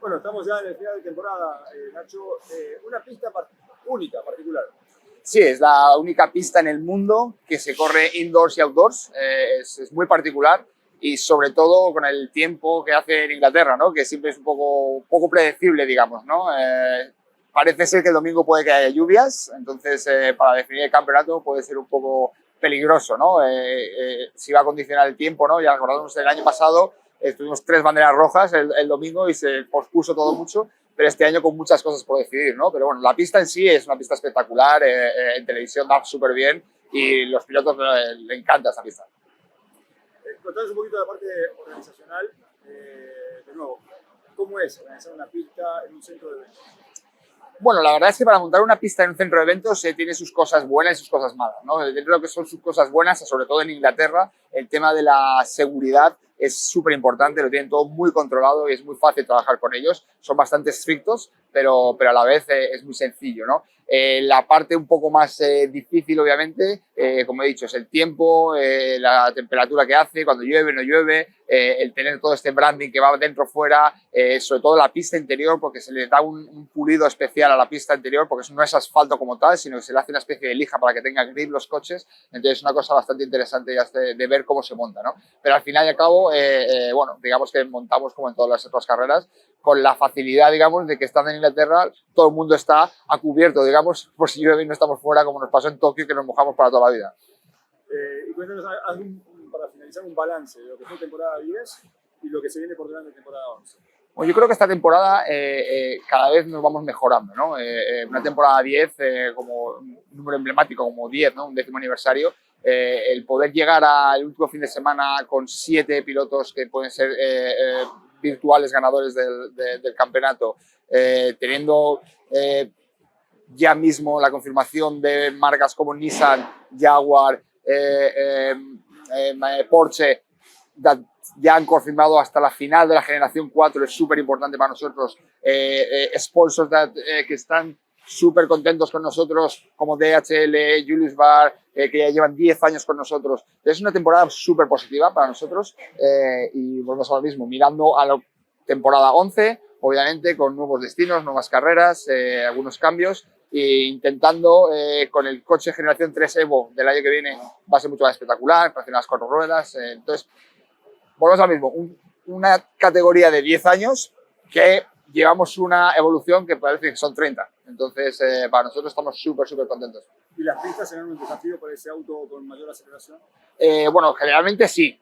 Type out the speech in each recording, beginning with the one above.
Bueno, estamos ya en el final de temporada, Nacho. Una pista única, particular. Sí, es la única pista en el mundo que se corre indoors y outdoors. Es muy particular y sobre todo con el tiempo que hace en Inglaterra, ¿no? Que siempre es un poco predecible, digamos, ¿no? Parece ser que el domingo puede que haya lluvias, entonces para definir el campeonato puede ser un poco peligroso, ¿no? Si va a condicionar el tiempo, ¿no? Ya recordamos el año pasado tuvimos 3 banderas rojas el domingo y se pospuso todo mucho, pero este año con muchas cosas por decidir, ¿no? Pero bueno, la pista en sí es una pista espectacular, en televisión va súper bien y los pilotos le encanta esta pista. Contanos un poquito de la parte organizacional. De nuevo, ¿cómo es organizar una pista en un centro de eventos? Bueno, la verdad es que para montar una pista en un centro de eventos tiene sus cosas buenas y sus cosas malas, ¿no? Dentro de lo que son sus cosas buenas, sobre todo en Inglaterra, el tema de la seguridad es súper importante, lo tienen todo muy controlado y es muy fácil trabajar con ellos. Son bastante estrictos, pero a la vez es muy sencillo, ¿no? La parte un poco más difícil, obviamente, como he dicho, es el tiempo, la temperatura que hace, cuando llueve, no llueve, el tener todo este branding que va dentro, fuera, sobre todo la pista interior, porque se le da un pulido especial a la pista interior, porque no es asfalto como tal, sino que se le hace una especie de lija para que tenga grip los coches. Entonces es una cosa bastante interesante de ver cómo se monta, ¿no? Pero al final y al cabo, bueno, digamos que montamos como en todas las otras carreras, con la facilidad, digamos, de que estando en Inglaterra todo el mundo está a cubierto, digamos, por si llueve y no estamos fuera, como nos pasó en Tokio, que nos mojamos para toda la vida. Y cuéntanos, para finalizar, un balance de lo que fue temporada 10 y lo que se viene por delante de temporada 11. Bueno, yo creo que esta temporada cada vez nos vamos mejorando, ¿no? Una temporada 10 como un número emblemático, como 10, ¿no? Un 10º aniversario. El poder llegar al último fin de semana con 7 pilotos que pueden ser virtuales ganadores del campeonato, teniendo ya mismo la confirmación de marcas como Nissan, Jaguar, Porsche, ya han confirmado hasta la final de la generación 4, es súper importante para nosotros. Sponsors que están súper contentos con nosotros, como DHL, Julius Baer, que ya llevan 10 años con nosotros. Es una temporada súper positiva para nosotros y volvemos a lo mismo, mirando a la temporada 11, obviamente con nuevos destinos, nuevas carreras, algunos cambios e intentando con el coche generación 3 Evo del año que viene va a ser mucho más espectacular, para hacer las 4 ruedas. Entonces, volvemos al mismo, una categoría de 10 años que llevamos una evolución que parece que son 30. Entonces, para nosotros estamos súper contentos. ¿Y las pistas serán un desafío para ese auto con mayor aceleración? Bueno, generalmente sí.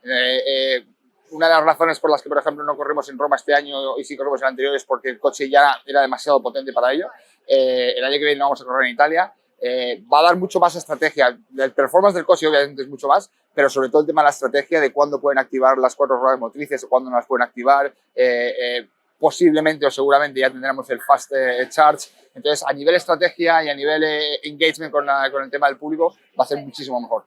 Una de las razones por las que, por ejemplo, no corrimos en Roma este año y sí corrimos el anterior es porque el coche ya era demasiado potente para ello. El año que viene no vamos a correr en Italia. Va a dar mucho más estrategia. El performance del coche obviamente es mucho más, pero sobre todo el tema de la estrategia de cuándo pueden activar las 4 ruedas motrices o cuándo no las pueden activar. Posiblemente o seguramente ya tendremos el Fast Charge. Entonces, a nivel estrategia y a nivel engagement con el tema del público va a ser muchísimo mejor.